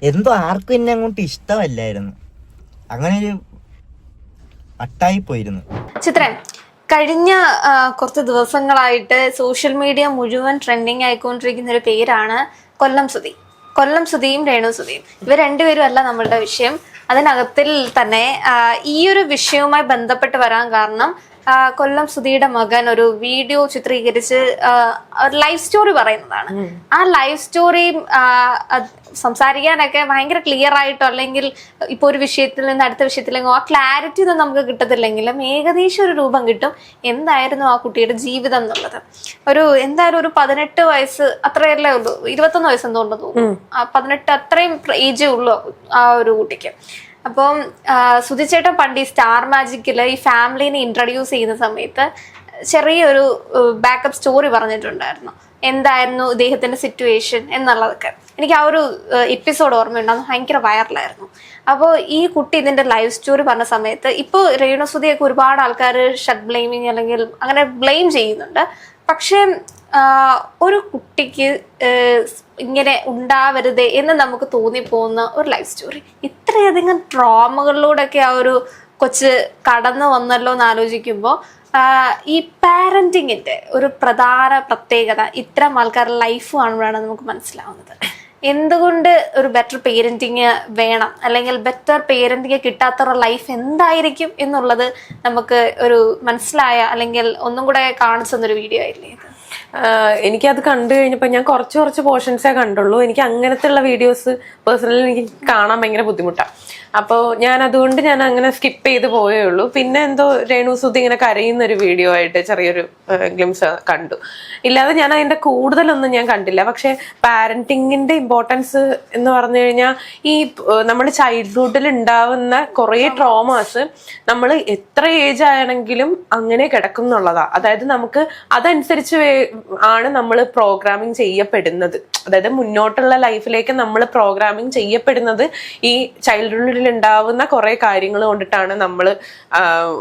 എന്തോ ആർക്കും എന്നെ അങ്ങോട്ട് ഇഷ്ടമല്ലായിരുന്നു. അങ്ങനെ ഒരു അട്ടായി പോയിരുന്നു. ചിത്രൻ, കഴിഞ്ഞ കുറച്ച് ദിവസങ്ങളായിട്ട് സോഷ്യൽ മീഡിയ മുഴുവൻ ട്രെൻഡിങ് ആയിക്കൊണ്ടിരിക്കുന്ന ഒരു പേരാണ് കൊല്ലം സുധി. കൊല്ലം സുധിയും രേണു സുധിയും, ഇവർ രണ്ടുപേരും അല്ല നമ്മളുടെ വിഷയം. അതിനകത്തിൽ തന്നെ ഈ ഒരു വിഷയവുമായി ബന്ധപ്പെട്ട് വരാൻ കാരണം കൊല്ലം സുധിയുടെ മകൻ ഒരു വീഡിയോ ചിത്രീകരിച്ച് ലൈഫ് സ്റ്റോറി പറയുന്നതാണ്. ആ ലൈഫ് സ്റ്റോറി സംസാരിക്കാനൊക്കെ ഭയങ്കര ക്ലിയർ ആയിട്ടോ അല്ലെങ്കിൽ ഇപ്പൊ ഒരു വിഷയത്തിൽ നിന്ന് അടുത്ത വിഷയത്തിലെങ്ങോ ആ ക്ലാരിറ്റി ഒന്നും നമുക്ക് കിട്ടത്തില്ലെങ്കിലും ഏകദേശം ഒരു രൂപം കിട്ടും എന്തായിരുന്നു ആ കുട്ടിയുടെ ജീവിതം എന്നുള്ളത്. എന്തായാലും ഒരു 18 വയസ്സ് അത്രയല്ലേ ഉള്ളൂ, 21 വയസ്സ് എന്തുകൊണ്ടെന്ന് തോന്നുന്നു. 18 അത്രയും ഏജേ ഉള്ളൂ ആ ഒരു കുട്ടിക്ക്. അപ്പം സുധിച്ചേട്ടൻ പണ്ട് ഈ സ്റ്റാർ മാജിക്കില് ഈ ഫാമിലിനെ ഇൻട്രൊഡ്യൂസ് ചെയ്യുന്ന സമയത്ത് ചെറിയൊരു ബാക്കപ്പ് സ്റ്റോറി പറഞ്ഞിട്ടുണ്ടായിരുന്നു, എന്തായിരുന്നു ഇദ്ദേഹത്തിന്റെ സിറ്റുവേഷൻ എന്നുള്ളതൊക്കെ. എനിക്ക് ആ ഒരു എപ്പിസോഡ് ഓർമ്മയുണ്ടായിരുന്നു, ഭയങ്കര വൈറലായിരുന്നു. അപ്പോൾ ഈ കുട്ടി ഇതിന്റെ ലൈഫ് സ്റ്റോറി പറഞ്ഞ സമയത്ത് ഇപ്പോൾ രേണു സുധിയൊക്കെ ഒരുപാട് ആൾക്കാർ ഷട്ട് ബ്ലെയിമിങ് അല്ലെങ്കിൽ അങ്ങനെ ബ്ലെയിം ചെയ്യുന്നുണ്ട്. പക്ഷേ ഒരു കുട്ടിക്ക് ഇങ്ങനെ ഉണ്ടാവരുതേ എന്ന് നമുക്ക് തോന്നിപ്പോകുന്ന ഒരു ലൈഫ് സ്റ്റോറി, ഇത്രയധികം ട്രോമകളിലൂടെയൊക്കെ ആ ഒരു കൊച്ച് കടന്നു വന്നല്ലോ എന്ന് ആലോചിക്കുമ്പോൾ ഈ പാരന്റിങ്ങിന്റെ ഒരു പ്രധാന പ്രത്യേകത ഇത്തരം ആൾക്കാരുടെ ലൈഫ് കാണുമ്പോഴാണ് നമുക്ക് മനസ്സിലാവുന്നത്. എന്തുകൊണ്ട് ഒരു ബെറ്റർ പേരന്റിങ് വേണം, അല്ലെങ്കിൽ ബെറ്റർ പേരന്റിങ് കിട്ടാത്ത ലൈഫ് എന്തായിരിക്കും എന്നുള്ളത് നമുക്ക് ഒരു മനസ്സിലായ അല്ലെങ്കിൽ ഒന്നും കൂടെ കാണിച്ചു തന്നൊരു വീഡിയോ ആയില്ലേ ഇത്. എനിക്കത് കണ്ടു കഴിഞ്ഞപ്പോൾ ഞാൻ കുറച്ച് പോർഷൻസേ കണ്ടുള്ളൂ. എനിക്ക് അങ്ങനത്തെ ഉള്ള വീഡിയോസ് പേഴ്സണലി എനിക്ക് കാണാൻ ഭയങ്കര ബുദ്ധിമുട്ടാണ്. അപ്പോൾ അതുകൊണ്ട് ഞാൻ അങ്ങനെ സ്കിപ്പ് ചെയ്ത് പോയേ ഉള്ളൂ. പിന്നെ എന്തോ രേണു സുധി ഇങ്ങനെ കരയുന്ന ഒരു വീഡിയോ ആയിട്ട് ചെറിയൊരു ഗ്ലിംസ് കണ്ടു. ഇല്ലാതെ ഞാൻ അതിന്റെ കൂടുതലൊന്നും ഞാൻ കണ്ടില്ല. പക്ഷെ പാരന്റിങ്ങിന്റെ ഇമ്പോർട്ടൻസ് എന്ന് പറഞ്ഞു കഴിഞ്ഞാൽ ഈ നമ്മൾ ചൈൽഡ്ഹുഡിൽ ഉണ്ടാവുന്ന കുറേ ട്രോമാസ് നമ്മൾ എത്ര ഏജ് ആണെങ്കിലും അങ്ങനെ കിടക്കും എന്നുള്ളതാ. അതായത് നമുക്ക് അതനുസരിച്ച് ആണ് നമ്മൾ പ്രോഗ്രാമിങ് ചെയ്യപ്പെടുന്നത്. അതായത് മുന്നോട്ടുള്ള ലൈഫിലേക്ക് നമ്മൾ പ്രോഗ്രാമിങ് ചെയ്യപ്പെടുന്നത് ഈ ചൈൽഡ്ഹുഡിൽ ഉണ്ടാവുന്ന കുറെ കാര്യങ്ങൾ കൊണ്ടിട്ടാണ് നമ്മൾ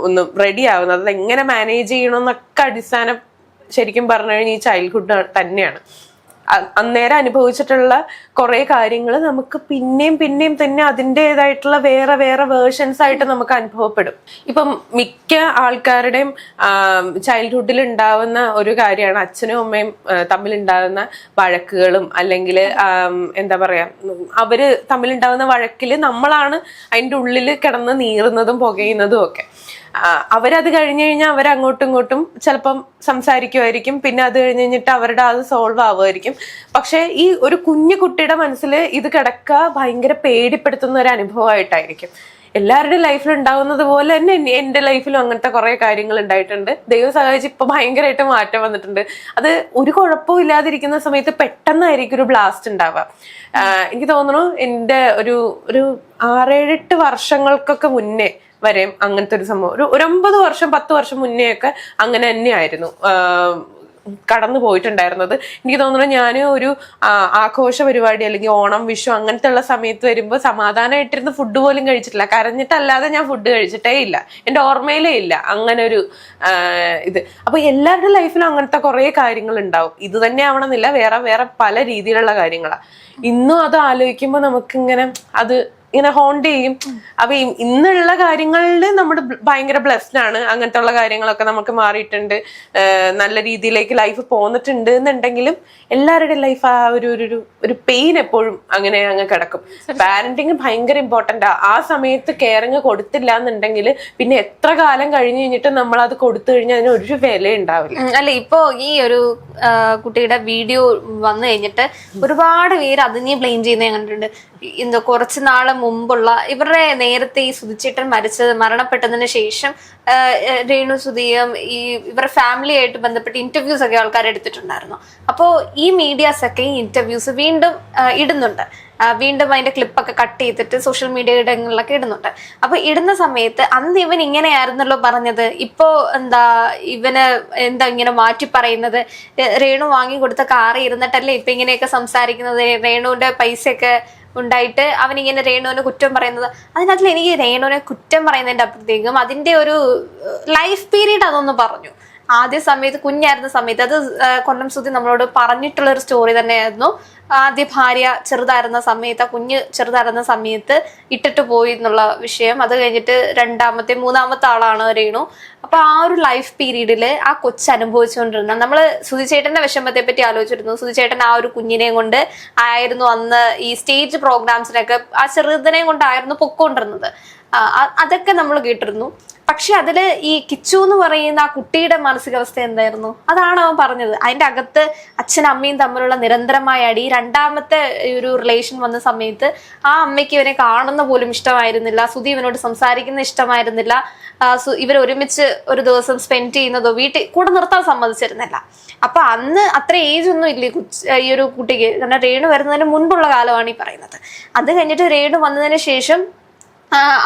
ഒന്ന് റെഡി ആവുന്നത്. അത് എങ്ങനെ മാനേജ് ചെയ്യണമെന്നൊക്കെ അടിസ്ഥാനം ശരിക്കും പറഞ്ഞു കഴിഞ്ഞാൽ ഈ ചൈൽഡ്ഹുഡ് തന്നെയാണ്. അന്നേരം അനുഭവിച്ചിട്ടുള്ള കുറെ കാര്യങ്ങൾ നമുക്ക് പിന്നെയും തന്നെ അതിൻ്റെതായിട്ടുള്ള വേറെ വേർഷൻസ് ആയിട്ട് നമുക്ക് അനുഭവപ്പെടും. ഇപ്പം മിക്ക ആൾക്കാരുടെയും ചൈൽഡ്ഹുഡിൽ ഉണ്ടാവുന്ന ഒരു കാര്യമാണ് അച്ഛനും അമ്മയും തമ്മിലുണ്ടാകുന്ന വഴക്കുകളും അല്ലെങ്കിൽ എന്താ പറയാ അവര് തമ്മിലുണ്ടാകുന്ന വഴക്കില് നമ്മളാണ് അതിൻ്റെ ഉള്ളിൽ കിടന്ന് നീറുന്നതും പുകയുന്നതും ഒക്കെ. അവരത് കഴിഞ്ഞു കഴിഞ്ഞാൽ അവരങ്ങോട്ടും ഇങ്ങോട്ടും ചിലപ്പം സംസാരിക്കുമായിരിക്കും. പിന്നെ അത് കഴിഞ്ഞിട്ട് അവരുടെ അത് സോൾവ് ആവുമായിരിക്കും. പക്ഷെ ഈ ഒരു കുഞ്ഞു കുട്ടിയുടെ മനസ്സിൽ ഇത് കിടക്കുക ഭയങ്കര പേടിപ്പെടുത്തുന്ന ഒരു അനുഭവമായിട്ടായിരിക്കും. എല്ലാവരുടെയും ലൈഫിൽ ഉണ്ടാവുന്നത് പോലെ തന്നെ എൻ്റെ ലൈഫിലും അങ്ങനത്തെ കുറെ കാര്യങ്ങൾ ഉണ്ടായിട്ടുണ്ട്. ദൈവം സഹായിച്ച് ഇപ്പൊ ഭയങ്കരമായിട്ട് മാറ്റം വന്നിട്ടുണ്ട്. അത് ഒരു കുഴപ്പവും ഇല്ലാതിരിക്കുന്ന സമയത്ത് പെട്ടെന്നായിരിക്കും ഒരു ബ്ലാസ്റ്റ് ഉണ്ടാവുക. എനിക്ക് തോന്നുന്നു എൻ്റെ ഒരു 6-7 വർഷങ്ങൾക്കൊക്കെ മുന്നേ വരെയും അങ്ങനത്തെ ഒരു സംഭവം ഒരു 9 വർഷം 10 വർഷം മുന്നേ ഒക്കെ അങ്ങനെ തന്നെയായിരുന്നു കടന്നു പോയിട്ടുണ്ടായിരുന്നത്. എനിക്ക് തോന്നുന്നു ഞാൻ ഒരു ആഘോഷ പരിപാടി അല്ലെങ്കിൽ ഓണം വിഷു അങ്ങനത്തെ ഉള്ള സമയത്ത് വരുമ്പോൾ സമാധാനമായിട്ടിരുന്ന് ഫുഡ് പോലും കഴിച്ചിട്ടില്ല. കരഞ്ഞിട്ടല്ലാതെ ഞാൻ ഫുഡ് കഴിച്ചിട്ടേ ഇല്ല, എൻ്റെ ഓർമ്മയിലേ ഇല്ല അങ്ങനെ ഒരു ഇത്. അപ്പൊ എല്ലാവരുടെ ലൈഫിലും അങ്ങനത്തെ കുറെ കാര്യങ്ങൾ ഉണ്ടാവും. ഇത് തന്നെ ആവണമെന്നില്ല, വേറെ പല രീതിയിലുള്ള കാര്യങ്ങളാണ്. ഇന്നും അത് ആലോചിക്കുമ്പോൾ നമുക്കിങ്ങനെ അത് ഇങ്ങനെ ഹോണ്ട് ചെയ്യും. അപ്പൊ ഇന്നുള്ള കാര്യങ്ങളിൽ നമ്മൾ ഭയങ്കര ബ്ലെസ്ഡ് ആണ്. അങ്ങനത്തെ ഉള്ള കാര്യങ്ങളൊക്കെ നമുക്ക് മാറിയിട്ടുണ്ട്, നല്ല രീതിയിലേക്ക് ലൈഫ് പോന്നിട്ടുണ്ട് എന്നുണ്ടെങ്കിലും എല്ലാവരുടെയും ലൈഫ് ആ ഒരു പെയിൻ എപ്പോഴും അങ്ങനെ അങ്ങ് കിടക്കും. പാരന്റിങ് ഭയങ്കര ഇമ്പോർട്ടന്റ് ആ. ആ സമയത്ത് കെയറിങ് കൊടുത്തില്ല എന്നുണ്ടെങ്കിൽ പിന്നെ എത്ര കാലം കഴിഞ്ഞ് കഴിഞ്ഞിട്ട് നമ്മൾ അത് കൊടുത്തു കഴിഞ്ഞാൽ അതിന് ഒരു വില ഉണ്ടാവില്ല. അല്ല, ഇപ്പോ ഈ ഒരു കുട്ടിയുടെ വീഡിയോ വന്നു കഴിഞ്ഞിട്ട് ഒരുപാട് പേര് അതിനെ ബ്ലെയിം ചെയ്യുന്നത് കണ്ടിട്ടുണ്ട്. എന്തോ കുറച്ച് നാള് മുമ്പുള്ള ഇവരുടെ നേരത്തെ ഈ സുധിച്ചേട്ടൻ മരണപ്പെട്ടതിന് ശേഷം രേണു സുധിയും ഈ ഇവരുടെ ഫാമിലി ആയിട്ട് ബന്ധപ്പെട്ട് ഇന്റർവ്യൂസ് ഒക്കെ ആൾക്കാർ എടുത്തിട്ടുണ്ടായിരുന്നു. അപ്പോൾ ഈ മീഡിയാസ് ഒക്കെ ഈ ഇന്റർവ്യൂസ് വീണ്ടും ഇടുന്നുണ്ട്. വീണ്ടും അതിന്റെ ക്ലിപ്പൊക്കെ കട്ട് ചെയ്തിട്ട് സോഷ്യൽ മീഡിയയിടങ്ങളിലൊക്കെ ഇടുന്നുണ്ട്. അപ്പൊ ഇടുന്ന സമയത്ത് അന്ന് ഇവൻ ഇങ്ങനെയായിരുന്നല്ലോ പറഞ്ഞത്, ഇപ്പോ ഇവന് ഇങ്ങനെ മാറ്റി പറയുന്നത്, രേണു വാങ്ങി കൊടുത്ത കാറിൽ ഇരുന്നിട്ടല്ലേ ഇപ്പൊ ഇങ്ങനെയൊക്കെ സംസാരിക്കുന്നത്, രേണുവിന്റെ പൈസയൊക്കെ ഉണ്ടായിട്ട് അവനിങ്ങനെ രേണുവിനെ കുറ്റം പറയുന്നത്. അതിനകത്തിൽ എനിക്ക് രേണുവിനെ കുറ്റം പറയുന്നതിന്റെ അപ്പുറത്തേക്കും അതിന്റെ ഒരു ലൈഫ് പീരീഡ് അതൊന്ന് പറഞ്ഞു. ആദ്യ സമയത്ത് കുഞ്ഞായിരുന്ന സമയത്ത് അത് കൊല്ലം സുധി നമ്മളോട് പറഞ്ഞിട്ടുള്ള ഒരു സ്റ്റോറി തന്നെയായിരുന്നു. ആദ്യ ഭാര്യ ചെറുതായിരുന്ന സമയത്ത്, ആ കുഞ്ഞ് ചെറുതായിരുന്ന സമയത്ത് ഇട്ടിട്ട് പോയി എന്നുള്ള വിഷയം. അത് കഴിഞ്ഞിട്ട് മൂന്നാമത്തെ ആളാണ് രേണു. അപ്പൊ ആ ഒരു ലൈഫ് പീരീഡില് ആ കൊച്ച് അനുഭവിച്ചുകൊണ്ടിരുന്ന, നമ്മള് സുധിച്ചേട്ടന്റെ വിഷമത്തെ പറ്റി ആലോചിച്ചിരുന്നു. സുധിച്ചേട്ടൻ ആ ഒരു കുഞ്ഞിനെയും കൊണ്ട് ആയിരുന്നു അന്ന് ഈ സ്റ്റേജ് പ്രോഗ്രാംസിനൊക്കെ ആ ചെറുതിനെയും കൊണ്ടായിരുന്നു പൊക്കോണ്ടിരുന്നത്. അതൊക്കെ നമ്മൾ കേട്ടിരുന്നു. പക്ഷെ അതില് ഈ കിച്ചു എന്ന് പറയുന്ന ആ കുട്ടിയുടെ മാനസികാവസ്ഥ എന്തായിരുന്നു? അതാണ് അവൻ പറഞ്ഞത്. അതിന്റെ അകത്ത് അച്ഛനും അമ്മയും തമ്മിലുള്ള നിരന്തരമായ അടി, രണ്ടാമത്തെ ഒരു റിലേഷൻ വന്ന സമയത്ത് ആ അമ്മയ്ക്ക് ഇവനെ കാണുന്ന പോലും ഇഷ്ടമായിരുന്നില്ല, സുധി ഇവനോട് സംസാരിക്കുന്ന ഇഷ്ടമായിരുന്നില്ല, ഇവർ ഒരുമിച്ച് ഒരു ദിവസം സ്പെൻഡ് ചെയ്യുന്നതോ വീട്ടിൽ കൂടെ നിർത്താൻ സമ്മതിച്ചിരുന്നില്ല. അപ്പൊ അന്ന് അത്ര ഏജ് ഒന്നും ഇല്ലേ ഈ ഒരു കുട്ടിക്ക്, കാരണം രേണു വരുന്നതിന് മുൻപുള്ള കാലമാണ് ഈ പറയുന്നത്. അത് കഴിഞ്ഞിട്ട് രേണു വന്നതിന് ശേഷം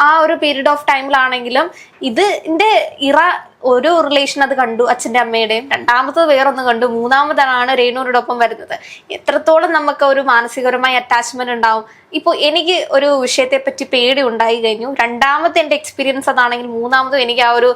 ആ ഒരു പീരീഡ് ഓഫ് ടൈമിലാണെങ്കിലും ഇതിന്റെ ഒരു റിലേഷൻ അത് കണ്ടു അച്ഛൻ്റെ അമ്മയുടെയും, രണ്ടാമത്തത് വേറൊന്ന് കണ്ടു, മൂന്നാമതാണ് രേണുവിനോടൊപ്പം വരുന്നത്. എത്രത്തോളം നമുക്ക് ഒരു മാനസികപരമായ അറ്റാച്ച്മെന്റ് ഉണ്ടാവും. ഇപ്പോൾ എനിക്ക് ഒരു വിഷയത്തെ പറ്റി പേടി ഉണ്ടായി കഴിഞ്ഞു, രണ്ടാമത്തെ എന്റെ എക്സ്പീരിയൻസ് അതാണെങ്കിൽ മൂന്നാമതും എനിക്ക് ആ ഒരു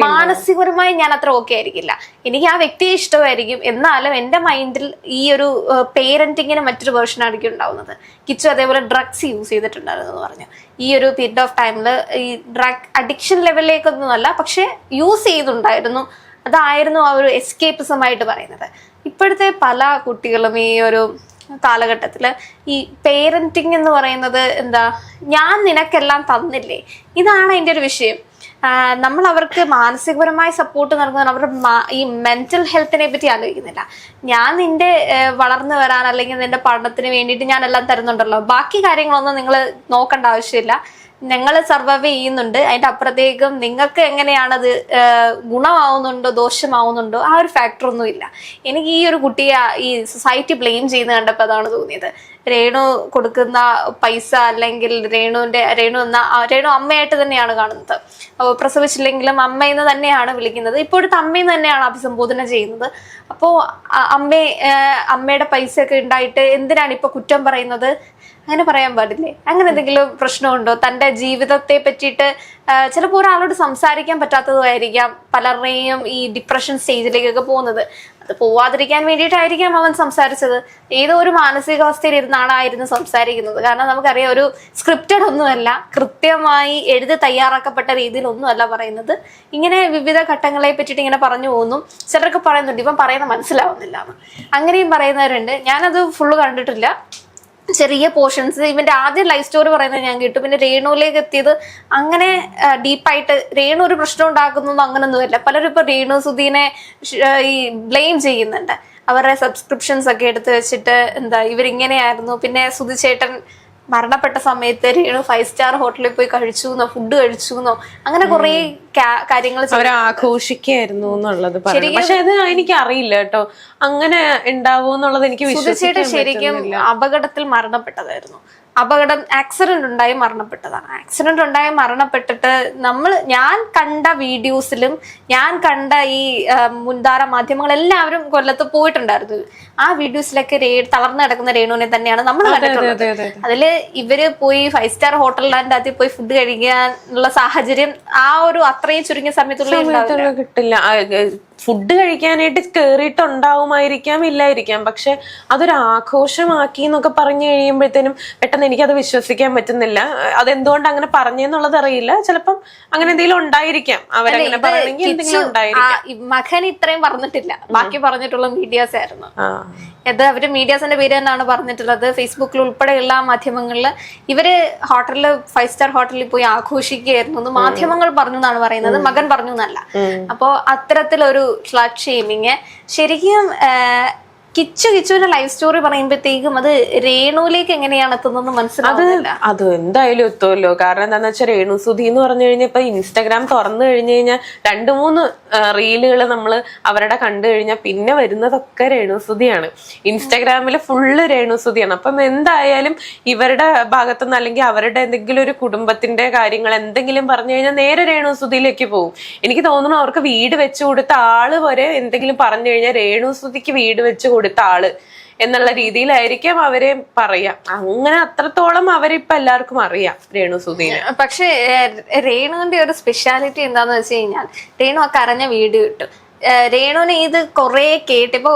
മാനസികപരമായി ഞാൻ അത്ര ഓക്കെ ആയിരിക്കില്ല. എനിക്ക് ആ വ്യക്തിയെ ഇഷ്ടമായിരിക്കും, എന്നാലും എന്റെ മൈൻഡിൽ ഈ ഒരു പേരന്റിങ്ങിന് മറ്റൊരു വേർഷൻ ആയിരിക്കും ഉണ്ടാവുന്നത്. കിച്ചു അതേപോലെ ഡ്രഗ്സ് യൂസ് ചെയ്തിട്ടുണ്ടായിരുന്നു എന്ന് പറഞ്ഞു. ഈ ഒരു പീരീഡ് ഓഫ് ടൈമിൽ ഈ ഡ്രഗ് അഡിക്ഷൻ ലെവലിലേക്കൊന്നും അല്ല, പക്ഷെ യൂസ് ചെയ്തുണ്ടായിരുന്നു. അതായിരുന്നു ആ ഒരു എസ്കേപ്പിസമായിട്ട് പറയുന്നത്. ഇപ്പോഴത്തെ പല കുട്ടികളും ഈ ഒരു കാലഘട്ടത്തില് ഈ പേരന്റിങ് എന്ന് പറയുന്നത് എന്താ, ഞാൻ നിനക്കെല്ലാം തന്നില്ലേ, ഇതാണ് അതിൻ്റെ ഒരു വിഷയം. നമ്മൾ അവർക്ക് മാനസികപരമായ സപ്പോർട്ട് നൽകുന്ന അവരുടെ ഈ മെന്റൽ ഹെൽത്തിനെ പറ്റി ആലോചിക്കുന്നില്ല. ഞാൻ നിന്റെ വളർന്നു വരാൻ അല്ലെങ്കിൽ നിന്റെ പഠനത്തിന് വേണ്ടിയിട്ട് ഞാൻ എല്ലാം തരുന്നുണ്ടല്ലോ, ബാക്കി കാര്യങ്ങളൊന്നും നിങ്ങൾ നോക്കേണ്ട ആവശ്യമില്ല, ഞങ്ങൾ സർവൈവ് ചെയ്യുന്നുണ്ട്, അതിന്റെ അപ്പുറത്തേക്കും നിങ്ങൾക്ക് എങ്ങനെയാണത് ഗുണമാവുന്നുണ്ടോ ദോഷമാവുന്നുണ്ടോ ആ ഒരു ഫാക്ടർ ഒന്നും ഇല്ല. എനിക്ക് ഈ ഒരു കുട്ടിയെ ഈ സൊസൈറ്റി ബ്ലെയിം ചെയ്യുന്ന കണ്ടപ്പോൾ അതാണ് തോന്നിയത്. രേണു കൊടുക്കുന്ന പൈസ അല്ലെങ്കിൽ രേണു അമ്മയായിട്ട് തന്നെയാണ് കാണുന്നത്. പ്രസവിച്ചില്ലെങ്കിലും അമ്മയെന്ന് തന്നെയാണ് വിളിക്കുന്നത്, ഇപ്പോഴത്തെ അമ്മയെന്ന് തന്നെയാണ് അഭിസംബോധന ചെയ്യുന്നത്. അപ്പോൾ അമ്മയുടെ പൈസ ഒക്കെ ഉണ്ടായിട്ട് എന്തിനാണ് ഇപ്പൊ കുറ്റം പറയുന്നത്? അങ്ങനെ പറയാൻ പാടില്ലേ? അങ്ങനെ എന്തെങ്കിലും പ്രശ്നമുണ്ടോ? തന്റെ ജീവിതത്തെ പറ്റിയിട്ട് ചിലപ്പോൾ ഒരാളോട് സംസാരിക്കാൻ പറ്റാത്തതുമായിരിക്കാം പലരുടെയും ഈ ഡിപ്രഷൻ സ്റ്റേജിലേക്കൊക്കെ പോകുന്നത്. അത് പോവാതിരിക്കാൻ വേണ്ടിയിട്ടായിരിക്കാം അവൻ സംസാരിച്ചത്. ഏതോ ഒരു മാനസികാവസ്ഥയിൽ ഇരുന്നാണ് സംസാരിക്കുന്നത്. കാരണം നമുക്കറിയാം, ഒരു സ്ക്രിപ്റ്റഡ് ഒന്നുമല്ല, കൃത്യമായി എഴുതി തയ്യാറാക്കപ്പെട്ട രീതിയിലൊന്നുമല്ല പറയുന്നത്. ഇങ്ങനെ വിവിധ ഘട്ടങ്ങളെ പറ്റിയിട്ട് ഇങ്ങനെ പറഞ്ഞു പോകുന്നു. ചിലർക്ക് പറയുന്നുണ്ട് ഇവൻ പറയുന്നത് മനസ്സിലാവുന്നില്ല എന്ന്, അങ്ങനെയും പറയുന്നവരുണ്ട്. ഞാനത് ഫുള്ള് കണ്ടിട്ടില്ല, ചെറിയ പോർഷൻസ്. ഇവന്റെ ആദ്യം ലൈഫ് സ്റ്റോറി പറയുന്നത് ഞാൻ കേട്ടു. പിന്നെ രേണുവിലേക്ക് എത്തിയത് അങ്ങനെ ഡീപ്പായിട്ട് രേണു ഒരു പ്രശ്നം ഉണ്ടാക്കുന്നൊന്നും അങ്ങനൊന്നുമല്ല. പലരും ഇപ്പൊ രേണു സുധീനെ ഈ ബ്ലെയിം ചെയ്യുന്നുണ്ട്. അവരുടെ സബ്സ്ക്രിപ്ഷൻസ് ഒക്കെ എടുത്ത് വെച്ചിട്ട് എന്താ ഇവരിങ്ങനെയായിരുന്നു. പിന്നെ സുധിച്ചേട്ടൻ മരണപ്പെട്ട സമയത്ത് രേണു 5 സ്റ്റാർ ഹോട്ടലിൽ പോയി കഴിച്ചുന്നോ, ഫുഡ് കഴിച്ചുന്നോ, അങ്ങനെ കുറെ കാര്യങ്ങൾ ആഘോഷിക്കായിരുന്നു എന്നുള്ളത്. പക്ഷെ അത് എനിക്ക് അറിയില്ല കേട്ടോ, അങ്ങനെ ഉണ്ടാവൂന്നുള്ളത് എനിക്ക് സുധിച്ചേട്ടൻ ശരിക്കും അപകടത്തിൽ മരണപ്പെട്ടതായിരുന്നു. ആക്സിഡന്റ് ഉണ്ടായി മരണപ്പെട്ടതാണ്. ആക്സിഡന്റ് ഉണ്ടായി മരണപ്പെട്ടിട്ട് ഞാൻ കണ്ട വീഡിയോസിലും ഞാൻ കണ്ട ഈ മുൻധാര മാധ്യമങ്ങൾ എല്ലാവരും കൊല്ലത്ത് പോയിട്ടുണ്ടായിരുന്നു. ആ വീഡിയോസിലൊക്കെ തളർന്നു കിടക്കുന്ന രേണുവിനെ തന്നെയാണ് നമ്മൾ കണ്ടിട്ടുള്ളത്. അതില് ഇവര് പോയി 5 സ്റ്റാർ ഹോട്ടലിന്റെ അകത്ത് പോയി ഫുഡ് കഴിക്കാനുള്ള സാഹചര്യം ആ ഒരു അത്രയും ചുരുങ്ങിയ സമയത്തുള്ള കിട്ടില്ല. ഫുഡ് കഴിക്കാനായിട്ട് കേറിയിട്ടുണ്ടാവുമായിരിക്കാം, ഇല്ലായിരിക്കാം. പക്ഷെ അതൊരു ആഘോഷമാക്കി എന്നൊക്കെ പറഞ്ഞു കഴിയുമ്പോഴത്തേനും പെട്ടെന്ന് എനിക്കത് വിശ്വസിക്കാൻ പറ്റുന്നില്ല. അതെന്തുകൊണ്ട് അങ്ങനെ പറഞ്ഞെന്നുള്ളത് അറിയില്ല. ചിലപ്പം അങ്ങനെ എന്തെങ്കിലും ഉണ്ടായിരിക്കാം, അവരങ്ങനെ പറയണമെങ്കിൽ എന്തെങ്കിലും ഉണ്ടായിരിക്കാം. മകൻ ഇത്രയും പറഞ്ഞിട്ടില്ല, ബാക്കി പറഞ്ഞിട്ടുള്ള മീഡിയാസ് ആയിരുന്നു. അവര് മീഡിയാസിന്റെ പേര് തന്നെയാണ് പറഞ്ഞിട്ടുള്ളത്. ഫേസ്ബുക്കിൽ ഉൾപ്പെടെയുള്ള മാധ്യമങ്ങളിൽ ഇവര് 5 സ്റ്റാർ ഹോട്ടലിൽ പോയി ആഘോഷിക്കുകയായിരുന്നു എന്ന് മാധ്യമങ്ങൾ പറഞ്ഞു എന്നാണ് പറയുന്നത്, മകൻ പറഞ്ഞു എന്നല്ല. അപ്പോ അത്തരത്തിലൊരു സ്ലട്ട് ഷെയ്മിങ് ശരിക്കും കിച്ചുവിന്റെ ലൈഫ് സ്റ്റോറി പറയുമ്പോഴത്തേക്കും അത് രേണുവിലേക്ക് എങ്ങനെയാണ് എത്തുന്നത് മനസ്സിലാവുന്നില്ല. അത് എന്തായാലും എത്തുമല്ലോ. കാരണം എന്താന്ന് വെച്ചാൽ രേണു സുധി എന്ന് പറഞ്ഞു കഴിഞ്ഞാൽ ഇപ്പൊ ഇൻസ്റ്റാഗ്രാം തുറന്നു കഴിഞ്ഞു കഴിഞ്ഞാൽ 2-3 റീലുകൾ നമ്മള് അവരുടെ കണ്ടു കഴിഞ്ഞാൽ പിന്നെ വരുന്നതൊക്കെ രേണു സുധിയാണ്. ഇൻസ്റ്റാഗ്രാമില് ഫുള്ള് രേണു സുധിയാണ്. അപ്പം എന്തായാലും ഇവരുടെ ഭാഗത്തുനിന്ന് അല്ലെങ്കിൽ അവരുടെ എന്തെങ്കിലും ഒരു കുടുംബത്തിന്റെ കാര്യങ്ങൾ എന്തെങ്കിലും പറഞ്ഞു കഴിഞ്ഞാൽ നേരെ രേണു സുധിയിലേക്ക് പോകും. എനിക്ക് തോന്നുന്നു അവർക്ക് വീട് വെച്ചു കൊടുത്ത ആള് വരെ എന്തെങ്കിലും പറഞ്ഞു കഴിഞ്ഞാൽ രേണു സുധിക്ക് വീട് വെച്ച് കൊടുത്ത ആള് എന്നുള്ള രീതിയിലായിരിക്കും അവരെ പറയാം. അങ്ങനെ അത്രത്തോളം അവരിപ്പൊ എല്ലാവർക്കും അറിയാം രേണു സുധീനെ. പക്ഷെ രേണുവിന്റെ ഒരു സ്പെഷ്യാലിറ്റി എന്താന്ന് വെച്ച് കഴിഞ്ഞാൽ രേണു ആ കരഞ്ഞ വീഡിയോ ഇട്ടു. രേണുവിനെ ഇത് കുറെ കേട്ട് ഇപ്പൊ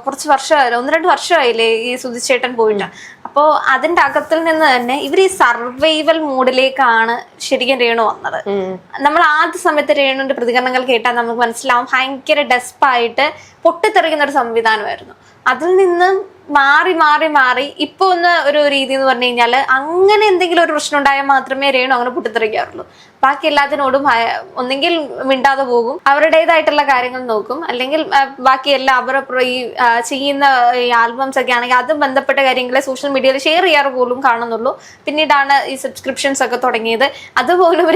കുറച്ച് വർഷമായില്ലേ, 1-2 വർഷമായില്ലേ ഈ സുധിച്ചേട്ടൻ പോയിട്ട്. അപ്പോ അതിന്റെ അകത്തിൽ നിന്ന് തന്നെ ഇവർ ഈ സർവൈവൽ മൂഡിലേക്കാണ് ശരിക്കും രേണു വന്നത്. നമ്മൾ ആദ്യ സമയത്ത് രേണുവിന്റെ പ്രതികരണങ്ങൾ കേട്ടാൽ നമുക്ക് മനസ്സിലാവും ഭയങ്കര ഡെസ്പായിട്ട് പൊട്ടിത്തെറിക്കുന്ന ഒരു സംവിധാനമായിരുന്നു. അതിൽ നിന്ന് മാറി മാറി മാറി ഇപ്പൊ ഒന്ന് ഒരു രീതി എന്ന് പറഞ്ഞു കഴിഞ്ഞാൽ അങ്ങനെ എന്തെങ്കിലും ഒരു പ്രശ്നം ഉണ്ടായാൽ മാത്രമേ രേണു അങ്ങനെ പൊട്ടിത്തെറിക്കാറുള്ളൂ. ബാക്കി എല്ലാത്തിനോടും ഒന്നെങ്കിൽ മിണ്ടാതെ പോകും, അവരുടേതായിട്ടുള്ള കാര്യങ്ങൾ നോക്കും, അല്ലെങ്കിൽ ബാക്കി എല്ലാം അവരുടെ ഈ ചെയ്യുന്ന ഈ ആൽബംസ് ഒക്കെ ആണെങ്കിൽ അതും ബന്ധപ്പെട്ട കാര്യങ്ങളെ സോഷ്യൽ മീഡിയയിൽ ഷെയർ ചെയ്യാറ് പോലും കാണുന്നുള്ളൂ. പിന്നീടാണ് ഈ സബ്സ്ക്രിപ്ഷൻസ് ഒക്കെ തുടങ്ങിയത്. അതുപോലും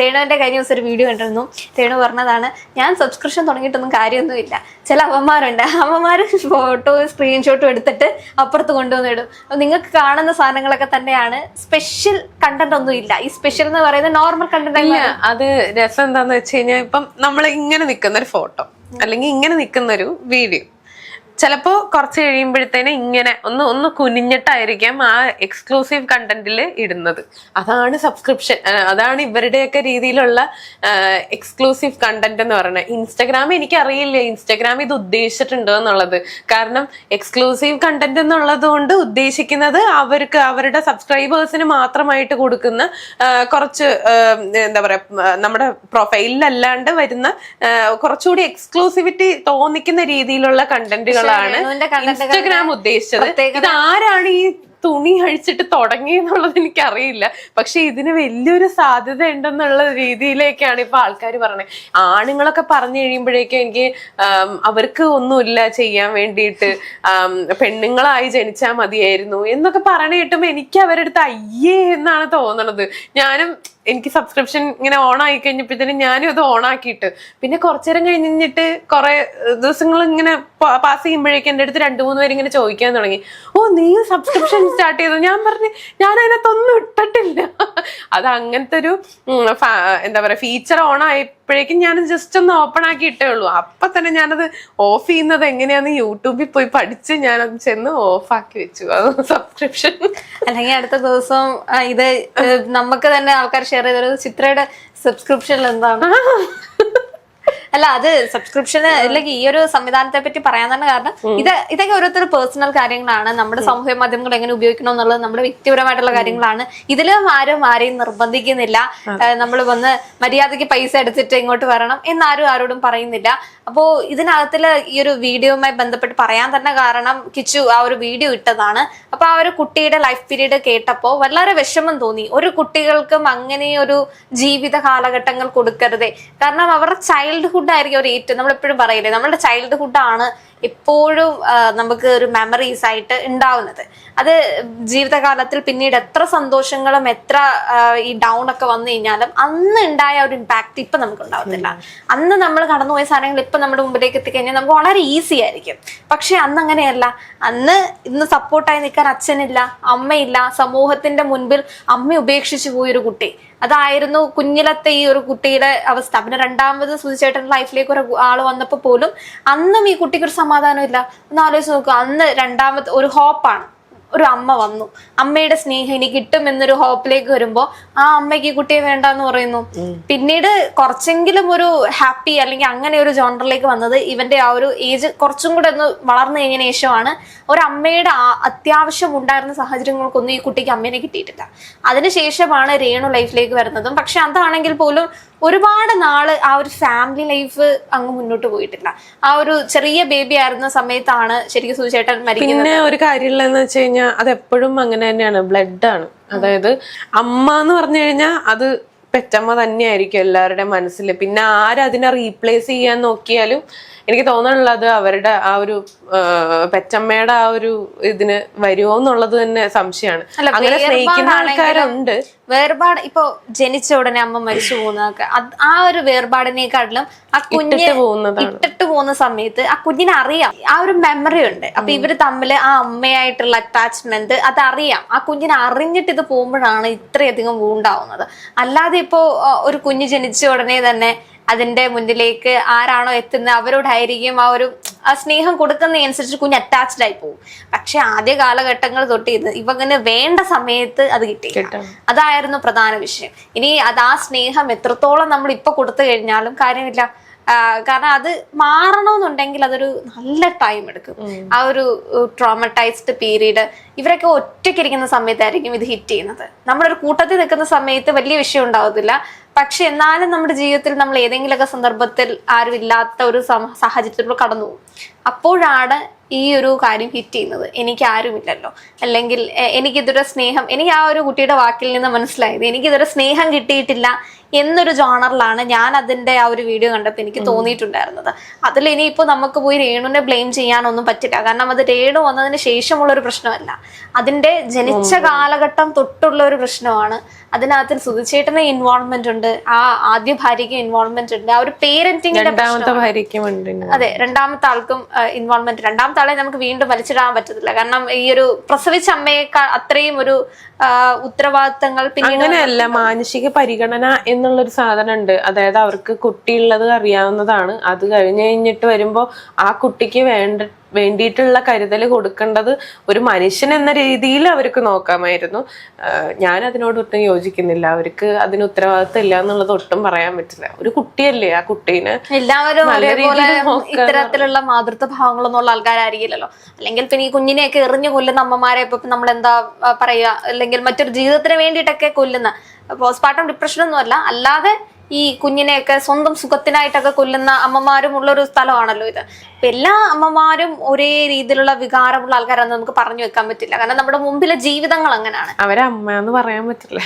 രേണുവിന്റെ കഴിഞ്ഞ ദിവസം ഒരു വീഡിയോ കണ്ടിരുന്നു. രേണു പറഞ്ഞതാണ്, ഞാൻ സബ്സ്ക്രിപ്ഷൻ തുടങ്ങിയിട്ടൊന്നും കാര്യമൊന്നുമില്ല. ചില അമ്മമാരുണ്ട്, അമ്മമാര് ഫോട്ടോ സ്ക്രീൻഷോട്ടും എടുത്തിട്ട് അപ്പുറത്ത് കൊണ്ടുവന്നിടും. നിങ്ങൾക്ക് കാണുന്ന സാധനങ്ങളൊക്കെ തന്നെയാണ്, സ്പെഷ്യൽ കണ്ടന്റ് ഒന്നും ഇല്ല. ഈ സ്പെഷ്യൽ എന്ന് പറയുന്നത് നോർമൽ കണ്ടന്റ് അല്ല. അത് രസം എന്താന്ന് വെച്ച് കഴിഞ്ഞാൽ ഇപ്പം നമ്മൾ ഇങ്ങനെ നിൽക്കുന്ന ഒരു ഫോട്ടോ അല്ലെങ്കിൽ ഇങ്ങനെ നിൽക്കുന്ന ഒരു വീഡിയോ ചിലപ്പോ കുറച്ച് കഴിയുമ്പോഴത്തേനെ ഇങ്ങനെ ഒന്ന് കുനിഞ്ഞിട്ടായിരിക്കാം ആ എക്സ്ക്ലൂസീവ് കണ്ടന്റിൽ ഇടുന്നത്. അതാണ് സബ്സ്ക്രിപ്ഷൻ, അതാണ് ഇവരുടെയൊക്കെ രീതിയിലുള്ള എക്സ്ക്ലൂസീവ് കണ്ടന്റ് എന്ന് പറയുന്നത്. ഇൻസ്റ്റഗ്രാം എനിക്കറിയില്ല ഇൻസ്റ്റഗ്രാം ഇത് ഉദ്ദേശിച്ചിട്ടുണ്ടോ എന്നുള്ളത്. കാരണം എക്സ്ക്ലൂസീവ് കണ്ടന്റ് എന്നുള്ളത് കൊണ്ട് ഉദ്ദേശിക്കുന്നത് അവർക്ക് അവരുടെ സബ്സ്ക്രൈബേഴ്സിന് മാത്രമായിട്ട് കൊടുക്കുന്ന കുറച്ച് എന്താ പറയാ നമ്മുടെ പ്രൊഫൈലിലല്ലാണ്ട് വരുന്ന കുറച്ചുകൂടി എക്സ്ക്ലൂസിവിറ്റി തോന്നിക്കുന്ന രീതിയിലുള്ള കണ്ടന്റുകൾ ഇൻസ്റ്റഗ്രാം ഉദ്ദേശിച്ചത്. ഇത് ആരാണ് ഈ തുണി അഴിച്ചിട്ട് തുടങ്ങിയെന്നുള്ളത് എനിക്കറിയില്ല. പക്ഷെ ഇതിന് വലിയൊരു സാധ്യത ഉണ്ടെന്നുള്ള രീതിയിലേക്കാണ് ഇപ്പൊ ആൾക്കാർ പറഞ്ഞത്. ആണുങ്ങളൊക്കെ പറഞ്ഞു കഴിയുമ്പോഴേക്കും എനിക്ക് അവർക്ക് ഒന്നുമില്ല ചെയ്യാൻ വേണ്ടിയിട്ട്, പെണ്ണുങ്ങളായി ജനിച്ചാൽ മതിയായിരുന്നു എന്നൊക്കെ പറഞ്ഞു കിട്ടുമ്പോ എനിക്ക് അവരുടെ അടുത്ത് അയ്യേ എന്നാണ് തോന്നണത്. എനിക്ക് സബ്സ്ക്രിപ്ഷൻ ഇങ്ങനെ ഓൺ ആയി കഴിഞ്ഞപ്പോഴത്തേനും ഞാനും അത് ഓൺ ആക്കിയിട്ട് പിന്നെ കുറച്ചേരം കഴിഞ്ഞിട്ട് കുറെ ദിവസങ്ങൾ ഇങ്ങനെ പാസ് ചെയ്യുമ്പോഴേക്കും എൻ്റെ അടുത്ത് 2-3 പേര് ഇങ്ങനെ ചോദിക്കാൻ തുടങ്ങി, ഓ നീ സബ്സ്ക്രിപ്ഷൻ സ്റ്റാർട്ട് ചെയ്തു. ഞാൻ പറഞ്ഞു ഞാൻ അതിനകത്തൊന്നും ഇട്ടിട്ടില്ല. അത് അങ്ങനത്തെ ഒരു എന്താ പറയാ ഫീച്ചർ ഓൺ ആയപ്പോഴേക്കും ഞാൻ ജസ്റ്റ് ഒന്ന് ഓപ്പൺ ആക്കി ഇട്ടേ ഉള്ളൂ. അപ്പൊ തന്നെ ഞാനത് ഓഫ് ചെയ്യുന്നത് എങ്ങനെയാന്ന് യൂട്യൂബിൽ പോയി പഠിച്ച് ഞാനത് ചെന്ന് ഓഫ് ആക്കി വെച്ചു അത് സബ്സ്ക്രിപ്ഷൻ. അല്ലെങ്കിൽ അടുത്ത ദിവസം ഇത് നമുക്ക് തന്നെ ആൾക്കാർ ഷെയർ ചെയ്തൊരു ചിത്രയുടെ സബ്സ്ക്രിപ്ഷനിൽ എന്താണ് അല്ല അത് സബ്സ്ക്രിപ്ഷന് അല്ലെങ്കിൽ ഈ ഒരു സംവിധാനത്തെ പറ്റി പറയാൻ തന്നെ കാരണം ഇതൊക്കെ ഓരോരുത്തർ പേഴ്സണൽ കാര്യങ്ങളാണ്. നമ്മുടെ സാമൂഹ്യ മാധ്യമങ്ങൾ എങ്ങനെ ഉപയോഗിക്കണം എന്നുള്ളത് നമ്മുടെ വ്യക്തിപരമായിട്ടുള്ള കാര്യങ്ങളാണ്. ഇതിലും ആരെയും നിർബന്ധിക്കുന്നില്ല. നമ്മൾ വന്ന് മര്യാദയ്ക്ക് പൈസ എടുത്തിട്ട് ഇങ്ങോട്ട് വരണം എന്നാരും ആരോടും പറയുന്നില്ല. അപ്പോ ഇതിനകത്തില് ഈ ഒരു വീഡിയോയുമായി ബന്ധപ്പെട്ട് പറയാൻ തന്നെ കാരണം കിച്ചു ആ ഒരു വീഡിയോ ഇട്ടതാണ്. അപ്പൊ ആ ഒരു കുട്ടിയുടെ ലൈഫ് പീരീഡ് കേട്ടപ്പോ വളരെ വിഷമം തോന്നി. ഒരു കുട്ടികൾക്കും അങ്ങനെ ഒരു ജീവിത കാലഘട്ടങ്ങൾ കൊടുക്കരുതേ. കാരണം അവരുടെ ചൈൽഡ്ഹുഡ് ആയിരിക്കും ഒരു ഏറ്റവും, നമ്മളെപ്പോഴും പറയില്ലേ നമ്മുടെ ചൈൽഡ്ഹുഡ് ആണ് എപ്പോഴും നമുക്ക് ഒരു മെമ്മറീസ് ആയിട്ട് ഉണ്ടാവുന്നത്. അത് ജീവിതകാലത്തിൽ പിന്നീട് എത്ര സന്തോഷങ്ങളും എത്ര ഈ ഡൗൺ ഒക്കെ വന്നു കഴിഞ്ഞാലും അന്ന് ഉണ്ടായ ഒരു ഇമ്പാക്ട് ഇപ്പൊ നമുക്ക് ഉണ്ടാവത്തില്ല. അന്ന് നമ്മൾ കടന്നുപോയ സാധനങ്ങൾ ഇപ്പൊ നമ്മുടെ മുമ്പിലേക്ക് എത്തിക്കഴിഞ്ഞാൽ നമുക്ക് വളരെ ഈസി ആയിരിക്കും. പക്ഷെ അന്ന് അങ്ങനെയല്ല. ഇന്ന് സപ്പോർട്ടായി നിൽക്കാൻ അച്ഛനില്ല, അമ്മയില്ല, സമൂഹത്തിന്റെ മുൻപിൽ അമ്മ ഉപേക്ഷിച്ചു പോയൊരു കുട്ടി. അതായിരുന്നു കുഞ്ഞിലത്തെ ഈ ഒരു കുട്ടിയുടെ അവസ്ഥ. പിന്നെ രണ്ടാമത് സുധിച്ചേട്ടൻ്റെ ലൈഫിലേക്ക് ഒരു ആള് വന്നപ്പോ പോലും അന്നും ഈ കുട്ടിക്ക് ഒരു സമാധാനം ഇല്ല. ഒന്ന് ആലോചിച്ച് നോക്കുക. അന്ന് രണ്ടാമത്തെ ഒരു ഹോപ്പാണ്, ഒരു അമ്മ വന്നു, അമ്മയുടെ സ്നേഹം ഇനി കിട്ടും എന്നൊരു ഹോപ്പിലേക്ക് വരുമ്പോ ആ അമ്മയ്ക്ക് ഈ കുട്ടിയെ വേണ്ടെന്ന് പറയുന്നു. പിന്നീട് കുറച്ചെങ്കിലും ഒരു ഹാപ്പി അല്ലെങ്കിൽ അങ്ങനെ ഒരു ജോണറിലേക്ക് വന്നത് ഇവന്റെ ആ ഒരു ഏജ് കുറച്ചും കൂടെ ഒന്ന് വളർന്നു കഴിഞ്ഞതിന് ശേഷമാണ്. ഒരു അമ്മയുടെ അത്യാവശ്യം ഉണ്ടായിരുന്ന സാഹചര്യങ്ങൾക്കൊന്നും ഈ കുട്ടിക്ക് അമ്മേനെ കിട്ടിയിട്ടില്ല. അതിനുശേഷമാണ് രേണു ലൈഫിലേക്ക് വരുന്നതും. പക്ഷെ അതാണെങ്കിൽ പോലും ഒരുപാട് നാള് ആ ഒരു ഫാമിലി ലൈഫ് അങ്ങ് മുന്നോട്ട് പോയിട്ടില്ല. ആ ഒരു ചെറിയ ബേബി ആയിരുന്ന സമയത്താണ് ശരിക്കും സുധിച്ചേട്ടൻ മരിക്കുന്നത്. പിന്നെ ഒരു കാര്യമുള്ളതെന്ന് വെച്ച് കഴിഞ്ഞാൽ അതെപ്പോഴും അങ്ങനെ തന്നെയാണ്, ബ്ലഡ് ആണ്. അതായത് അമ്മ എന്ന് പറഞ്ഞു കഴിഞ്ഞാൽ അത് പെറ്റമ്മ തന്നെയായിരിക്കും എല്ലാവരുടെയും മനസ്സിൽ. പിന്നെ ആരതിനെ റീപ്ലേസ് ചെയ്യാൻ നോക്കിയാലും എനിക്ക് തോന്നുന്നുള്ളത് അവരുടെ ആ ഒരു പെറ്റമ്മയുടെ ആ ഒരു ഇതിന് വരുമോ എന്നുള്ളത് തന്നെ സംശയമാണ്. അങ്ങനെ സ്നേഹിക്കുന്ന ആൾക്കാരുണ്ട്. വേർപാട് ഇപ്പൊ ജനിച്ച ഉടനെ അമ്മ മരിച്ചു പോകുന്നതൊക്കെ ആ ഒരു വേർപാടിനെക്കാട്ടിലും ആ കുഞ്ഞ് ഇട്ടിട്ട് പോകുന്ന സമയത്ത് ആ കുഞ്ഞിനെ അറിയാം, ആ ഒരു മെമ്മറി ഉണ്ട്. അപ്പൊ ഇവര് തമ്മിൽ ആ അമ്മയായിട്ടുള്ള അറ്റാച്ച്മെന്റ് അതറിയാം. ആ കുഞ്ഞിനെ അറിഞ്ഞിട്ട് ഇത് പോകുമ്പോഴാണ് ഇത്രയധികം വൂണ്ടാവുന്നത്. അല്ലാതെ ഇപ്പോ ഒരു കുഞ്ഞ് ജനിച്ച ഉടനെ തന്നെ അതിന്റെ മുന്നിലേക്ക് ആരാണോ എത്തുന്നത് അവരോടായിരിക്കും ആ സ്നേഹം കൊടുക്കുന്നതനുസരിച്ച് കുഞ്ഞ് അറ്റാച്ച്ഡ് ആയി പോകും. പക്ഷെ ആദ്യ കാലഘട്ടങ്ങൾ തൊട്ട് ഇവങ്ങനെ വേണ്ട സമയത്ത് അത് കിട്ടിയില്ല. അതായിരുന്നു പ്രധാന വിഷയം. ഇനി ആ സ്നേഹം എത്രത്തോളം നമ്മൾ ഇപ്പൊ കൊടുത്തു കഴിഞ്ഞാലും കാര്യമില്ല. കാരണം അത് മാറണമെന്നുണ്ടെങ്കിൽ അതൊരു നല്ല ടൈം എടുക്കും. ആ ഒരു ട്രോമറ്റൈസ്ഡ് പീരീഡ് ഇവരൊക്കെ ഒറ്റയ്ക്കിരിക്കുന്ന സമയത്തായിരിക്കും ഇത് ഹിറ്റ് ചെയ്യുന്നത്. നമ്മളൊരു കൂട്ടത്തിൽ നിൽക്കുന്ന സമയത്ത് വലിയ വിഷയം ഉണ്ടാവത്തില്ല. പക്ഷെ എന്നാലും നമ്മുടെ ജീവിതത്തിൽ നമ്മൾ ഏതെങ്കിലുമൊക്കെ സന്ദർഭത്തിൽ ആരും ഇല്ലാത്ത ഒരു സാഹചര്യത്തിലൂടെ കടന്നു പോകും. അപ്പോഴാണ് ഈ ഒരു കാര്യം ഹിറ്റ് ചെയ്യുന്നത്. എനിക്ക് ആരുമില്ലല്ലോ, അല്ലെങ്കിൽ എനിക്കിതൊരു സ്നേഹം, എനിക്ക് ആ ഒരു കുട്ടിയുടെ വാക്കിൽ നിന്ന് മനസ്സിലായത് എനിക്കിതൊരു സ്നേഹം കിട്ടിയിട്ടില്ല എന്നൊരു ജോണറിലാണ് ഞാൻ അതിന്റെ ആ ഒരു വീഡിയോ കണ്ടപ്പോൾ എനിക്ക് തോന്നിയിട്ടുണ്ടായിരുന്നത്. അതിൽ ഇനിയിപ്പോൾ നമുക്ക് പോയി രേണുവിനെ ബ്ലെയിം ചെയ്യാനൊന്നും പറ്റില്ല. കാരണം അത് രേണു വന്നതിന് ശേഷമുള്ള ഒരു പ്രശ്നമല്ല, അതിന്റെ ജനിച്ച കാലഘട്ടം തൊട്ടുള്ള ഒരു പ്രശ്നമാണ്. അതിനകത്ത് സുധിച്ചേട്ടന് ഇൻവോൾവ്മെന്റ് ഉണ്ട്, ആ ആദ്യ ഭാര്യയ്ക്ക് ഇൻവോൾവ്മെന്റ് ഉണ്ട്, ആ ഒരു പേരന്റിങ്ങിന്റെ അതെ രണ്ടാമത്തെ ആൾക്കും ഇൻവോൾവ്മെന്റ്. രണ്ടാമത്തെ ആളെ നമുക്ക് വീണ്ടും വലിച്ചിടാൻ പറ്റത്തില്ല. കാരണം ഈ ഒരു പ്രസവിച്ച അമ്മയേക്കാൾ അത്രയും ഒരു ഉത്തരവാദിത്തങ്ങൾ പിന്നെ അങ്ങനെയല്ല, മാനസിക പരിഗണന എന്നുള്ളൊരു സാധനം ഉണ്ട്. അതായത് അവർക്ക് കുട്ടിയുള്ളത് അറിയാവുന്നതാണ്. അത് കഴിഞ്ഞിട്ട് വരുമ്പോ ആ കുട്ടിക്ക് വേണ്ടിയിട്ടുള്ള കരുതൽ കൊടുക്കേണ്ടത് ഒരു മനുഷ്യൻ എന്ന രീതിയിൽ അവർക്ക് നോക്കാമായിരുന്നു. ഞാൻ അതിനോട് ഒട്ടും യോജിക്കുന്നില്ല. അവർക്ക് അതിന് ഉത്തരവാദിത്തം ഇല്ല എന്നുള്ളത് ഒട്ടും പറയാൻ പറ്റില്ല. ഒരു കുട്ടിയല്ലേ, ആ കുട്ടീനെ എല്ലാവരും ഇത്തരത്തിലുള്ള മാതൃത്വ ഭാവങ്ങളൊന്നുള്ള ആൾക്കാരായിരിക്കില്ലല്ലോ. അല്ലെങ്കിൽ പിന്നെ ഈ കുഞ്ഞിനെയൊക്കെ എറിഞ്ഞു കൊല്ലുന്ന അമ്മമാരെ ഇപ്പൊ നമ്മൾ എന്താ പറയുക, അല്ലെങ്കിൽ മറ്റൊരു ജീവിതത്തിന് വേണ്ടിയിട്ടൊക്കെ കൊല്ലുന്ന പോസ്റ്റ്മോർട്ടം ഡിപ്രഷൻ ഒന്നും അല്ല, അല്ലാതെ ഈ കുഞ്ഞിനെയൊക്കെ സ്വന്തം സുഖത്തിനായിട്ടൊക്കെ കൊല്ലുന്ന അമ്മമാരും ഉള്ളൊരു സ്ഥലമാണല്ലോ ഇത്. ഇപ്പൊ എല്ലാ അമ്മമാരും ഒരേ രീതിയിലുള്ള വികാരമുള്ള ആൾക്കാരാണെന്ന് നമുക്ക് പറഞ്ഞു വെക്കാൻ പറ്റില്ല. കാരണം നമ്മുടെ മുമ്പിലെ ജീവിതങ്ങൾ അങ്ങനെയാണ്. അവരെ അമ്മ എന്ന് പറയാൻ പറ്റില്ല.